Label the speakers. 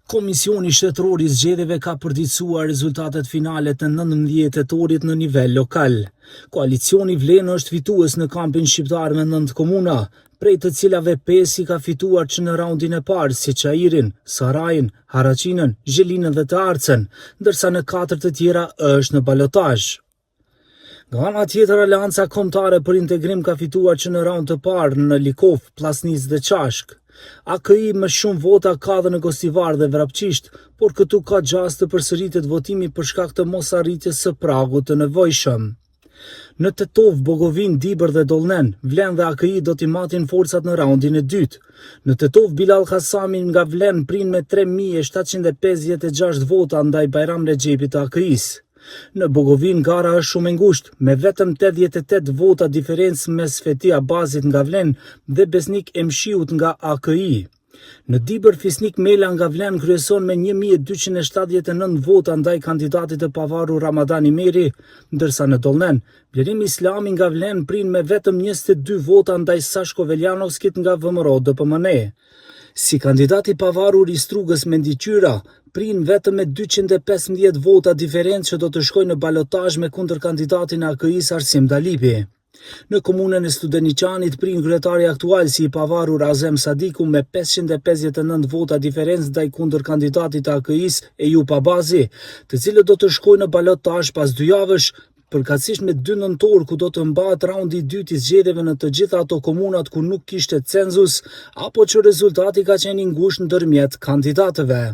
Speaker 1: Komisioni Shtetëror i Zgjedhjeve ka përditësuar rezultatet finale të 19 tetorit në nivel lokal. Koalicioni Vlenë është fitues në kampin shqiptar me 9 komuna, prej të cilave 5 i ka fituar që në raundin e parë, si Çajirin, Sarajin, Haraçinën, Zhelinën dhe të Arcën, ndërsa në 4 të tjera është në balotazh. Nga ana tjetër, Aleanca Kombëtare për Integrim ka fituar që në raund të parë në Likov, Pllastnicë dhe Çashk. AKI me shumë vota ka dhe në Gostivar dhe Vrapçisht, por këtu ka gjast të përsëritet votimi për shkak të mosarritjes së pragut të nevojshëm. Në Tetov, Bogovin, Dibër dhe Dollnen, Vlenë dhe AKI do t'i matin forcat në raundin e dytë. Në Tetov, Bilal Kasami nga Vlenë prin me 3756 vota ndaj Bajram Rexhepit të AKI-s. Në Bogovin gara është shumë e ngushtë, me vetëm 88 vota diferencë mes Feti Abazit nga Vlenë dhe Besnik Emshiut nga AKI. Në Dibër, Fisnik Mela nga Vlenë kryeson me 1279 vota ndaj kandidatit të pavarur Ramadan Imeri, ndërsa në Dollnen, Blerim Islami nga Vlenë prin me vetëm 22 vota ndaj Sashko Veljanovskit nga VMRO DPMNE. Si kandidati pavarur i Strugës Mendi Qyra, prin vetëm me 215 vota diferencë që do të shkojnë në balotazh me kundër kandidatin e AKI-s Arsim Dalipi. Në komunën e Studeniqanit prin kryetari aktual si i pavarur Azem Sadiku me 559 vota diferencë ndaj kundër kandidatit të AKI-s Ejup Abazi, të cilët do të shkojnë në balotazh pas 2 javësh, përkatësisht me 2 nëntor ku do të mbahet raundi i dytë i zgjedhjeve në të gjitha ato komunat ku nuk kishte cenzus apo që rezultati ka qenë i ngushtë ndërmjet kandidatëve.